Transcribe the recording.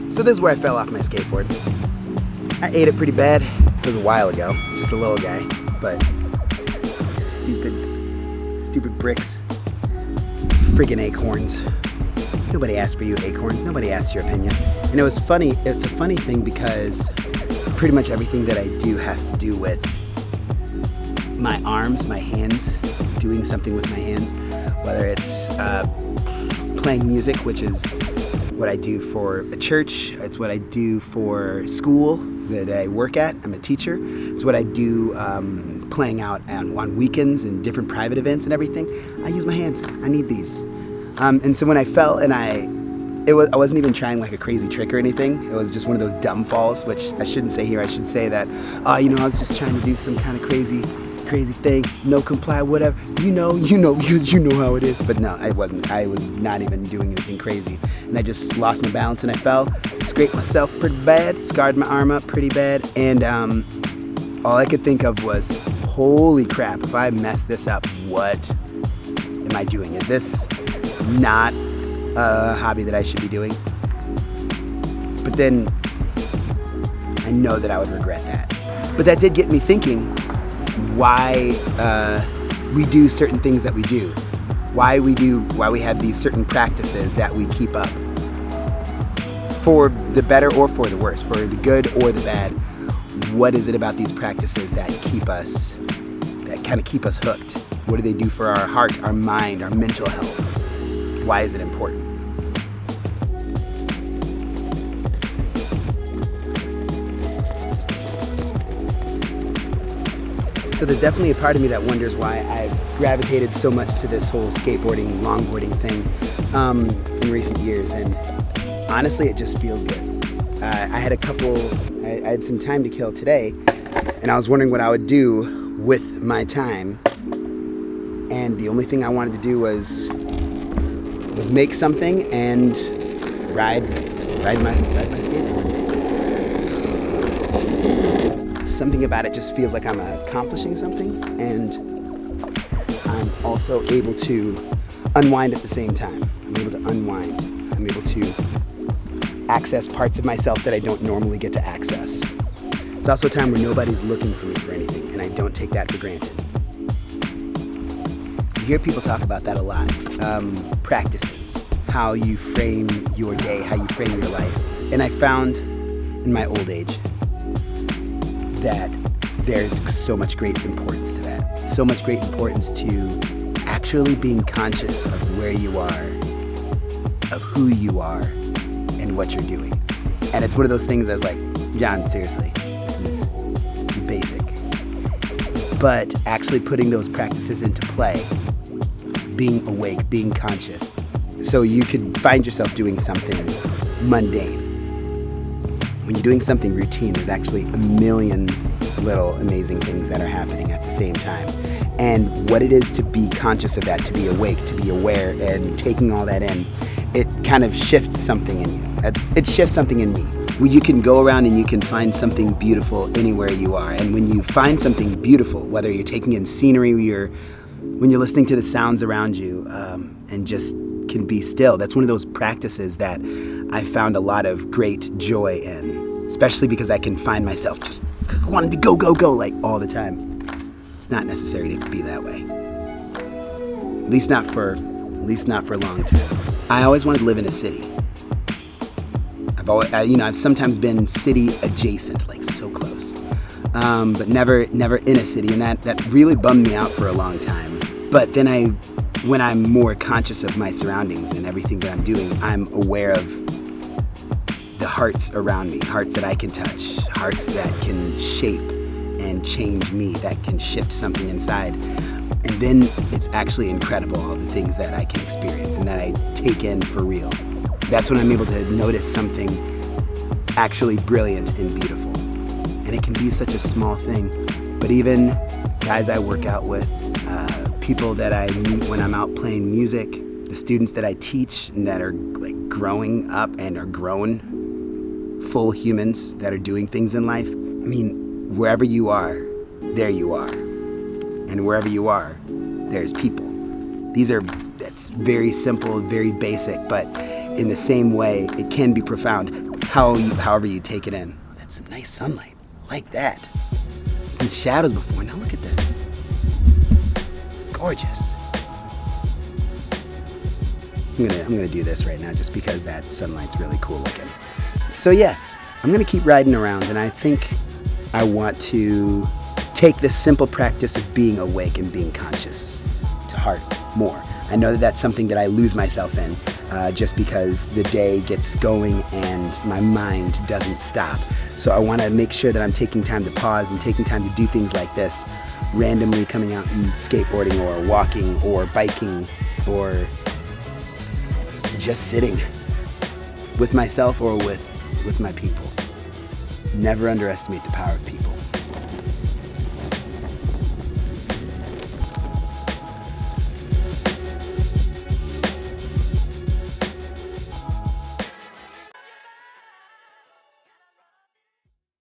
So this is where I fell off my skateboard. I ate it pretty bad. It was a while ago. It's just a little guy, but it's these stupid bricks. Friggin' acorns. Nobody asked for you acorns. Nobody asked your opinion. And it was funny. It's a funny thing because pretty much everything that I do has to do with my arms, my hands, doing something with my hands. Whether it's playing music, which is what I do for a church. It's what I do for school that I work at. I'm a teacher. It's what I do playing out on weekends and different private events and everything. I use my hands. I need these. And so when I fell and I wasn't even trying like a crazy trick or anything. It was just one of those dumb falls, which I shouldn't say here. I should say that, I was just trying to do some kind of crazy thing, no comply, whatever. You know how it is. But no, I wasn't. I was not even doing anything crazy. And I just lost my balance and I fell, scraped myself pretty bad, scarred my arm up pretty bad. And all I could think of was, holy crap, if I mess this up, what am I doing? Is this not a hobby that I should be doing? But then I know that I would regret that. But that did get me thinking why we do certain things that we do. Why we have these certain practices that we keep up. For the better or for the worse, for the good or the bad. What is it about these practices that kind of keep us hooked? What do they do for our heart, our mind, our mental health? Why is it important? So there's definitely a part of me that wonders why I've gravitated so much to this whole skateboarding, longboarding thing in recent years. And honestly, it just feels good. I had some time to kill today, and I was wondering what I would do with my time. And the only thing I wanted to do was make something and ride my skateboard. Something about it just feels like I'm accomplishing something, and I'm also able to unwind at the same time. I'm able to unwind. I'm able to access parts of myself that I don't normally get to access. It's also a time where nobody's looking for me for anything, and I don't take that for granted. You hear people talk about that a lot. Practices, how you frame your day, how you frame your life. And I found in my old age that there's so much great importance to that. So much great importance to actually being conscious of where you are, of who you are, and what you're doing. And it's one of those things I was like, John, seriously, this is basic. But actually putting those practices into play, being awake, being conscious, so you could find yourself doing something mundane. When you're doing something routine, there's actually a million little amazing things that are happening at the same time. And what it is to be conscious of that, to be awake, to be aware, and taking all that in, it kind of shifts something in you. It shifts something in me. Where you can go around and you can find something beautiful anywhere you are. And when you find something beautiful, whether you're taking in scenery, when you're listening to the sounds around you, and just can be still, that's one of those practices that I found a lot of great joy in, especially because I can find myself just wanting to go, like all the time. It's not necessary to be that way. At least not for a long time. I always wanted to live in a city. I've sometimes been city adjacent, like so close, but never in a city, and that really bummed me out for a long time. But then when I'm more conscious of my surroundings and everything that I'm doing, I'm aware of the hearts around me, hearts that I can touch, hearts that can shape and change me, that can shift something inside. And then it's actually incredible, all the things that I can experience and that I take in for real. That's when I'm able to notice something actually brilliant and beautiful. And it can be such a small thing. But even guys I work out with, people that I meet when I'm out playing music, the students that I teach and that are like growing up and are grown, full humans that are doing things in life. I mean, wherever you are, there you are. And wherever you are, there's people. That's very simple, very basic, but in the same way, it can be profound however you take it in. That's some nice sunlight. I like that. It's in the shadows before. Now look at this. It's gorgeous. I'm gonna do this right now just because that sunlight's really cool looking. So yeah, I'm gonna keep riding around, and I think I want to take this simple practice of being awake and being conscious to heart more. I know that that's something that I lose myself in just because the day gets going and my mind doesn't stop. So I want to make sure that I'm taking time to pause and taking time to do things like this, randomly coming out and skateboarding or walking or biking or just sitting with myself or with my people. Never underestimate the power of people.